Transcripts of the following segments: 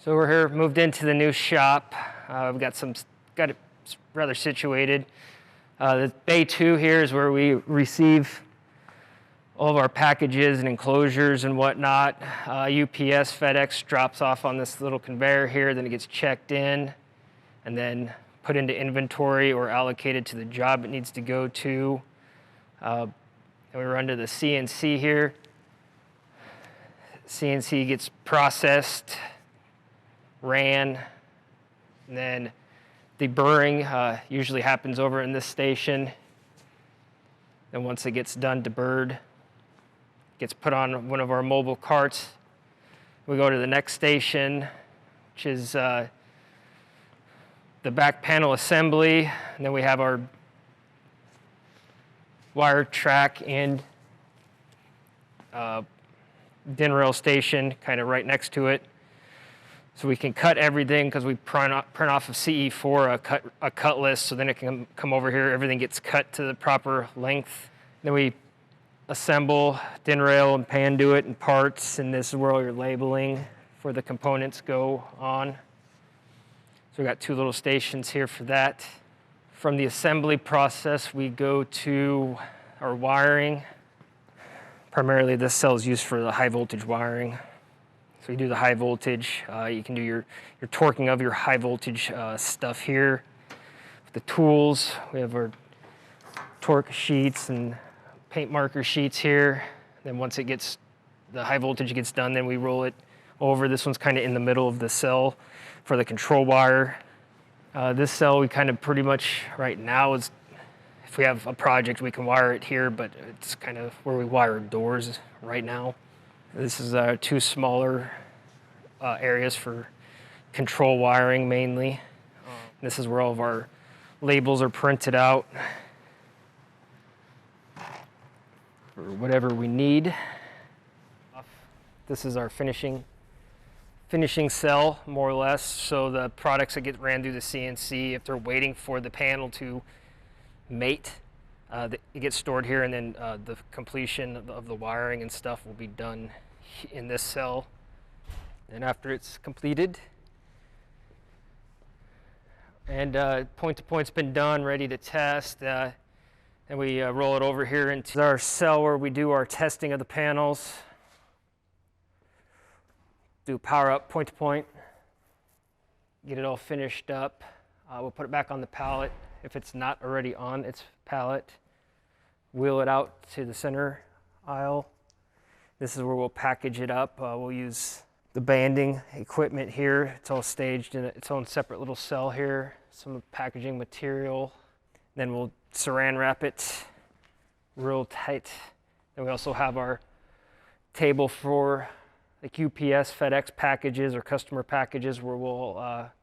So we're here, moved into the new shop. We've got it rather situated. The bay 2 here is where we receive all of our packages and enclosures and whatnot. UPS, FedEx drops off on this little conveyor here, then it gets checked in and then put into inventory or allocated to the job it needs to go to. And we run to the CNC here. CNC gets processed, ran, and then deburring usually happens over in this station. And once it gets done deburred, it gets put on one of our mobile carts. We go to the next station, which is the back panel assembly, and then we have our wire track and DIN rail station kind of right next to it. So we can cut everything because we print off of CE4 a cut list, so then it can come over here, everything gets cut to the proper length. Then we assemble DIN rail and Panduit and parts, and this is where all your labeling for the components go on. So we got 2 little stations here for that. From the assembly process, we go to our wiring. Primarily, this cell is used for the high voltage wiring. So you do the high voltage. You can do your torquing of your high voltage stuff here. With the tools, we have our torque sheets and paint marker sheets here. Then once the high voltage gets done, then we roll it over. This one's kind of in the middle of the cell for the control wire. This cell we kind of pretty much right now is, if we have a project, we can wire it here, but it's kind of where we wire doors right now. This is 2 smaller areas for control wiring mainly. This is where all of our labels are printed out for whatever we need. This is our finishing cell, more or less. So the products that get ran through the CNC, if they're waiting for the panel to mate, it gets stored here, and then the completion of the wiring and stuff will be done in this cell. And after it's completed and point-to-point's been done, ready to test, and we roll it over here into our cell where we do our testing of the panels. Do power up point-to-point, get it all finished up. We'll put it back on the pallet if it's not already on its pallet. Wheel it out to the center aisle. This is where we'll package it up. We'll use the banding equipment here. It's all staged in its own separate little cell here. Some packaging material. Then we'll saran wrap it real tight. Then we also have our table for like UPS, FedEx packages or customer packages, where we'll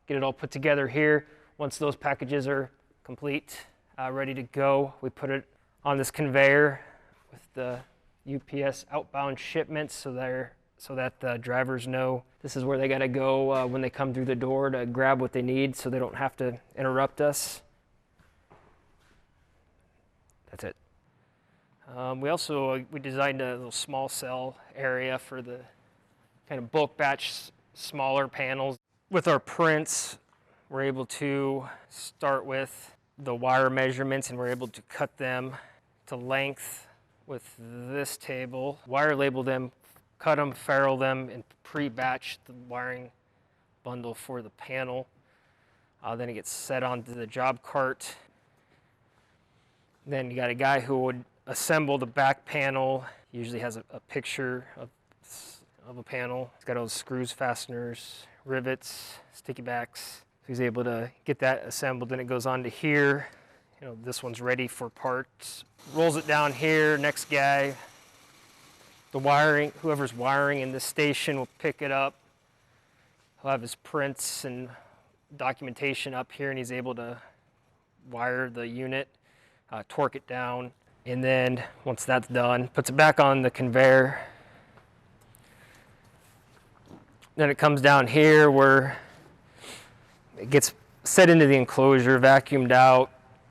get it all put together here. Once those packages are complete, ready to go, we put it on this conveyor with the UPS outbound shipments, so that the drivers know this is where they got to go when they come through the door to grab what they need, so they don't have to interrupt us. That's it. We designed a little small cell area for the kind of bulk batch smaller panels. With our prints, we're able to start with the wire measurements, and we're able to cut them to length with this table, wire label them, cut them, ferrule them, and pre-batch the wiring bundle for the panel. Then it gets set onto the job cart. Then you got a guy who would assemble the back panel. He usually has a picture of a panel. It's got all the screws, fasteners, rivets, sticky backs. So he's able to get that assembled. Then it goes on to here. You know, this one's ready for parts. Rolls it down here. Next guy, the wiring, whoever's wiring in this station will pick it up. He'll have his prints and documentation up here, and he's able to wire the unit, torque it down, and then once that's done, puts it back on the conveyor. Then it comes down here where it gets set into the enclosure, vacuumed out.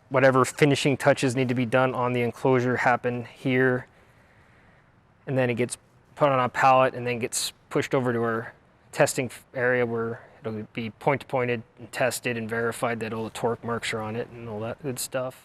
Whatever finishing touches need to be done on the enclosure happen here. And then it gets put on a pallet and then gets pushed over to our testing area where it'll be point-to-pointed and tested and verified that all the torque marks are on it and all that good stuff.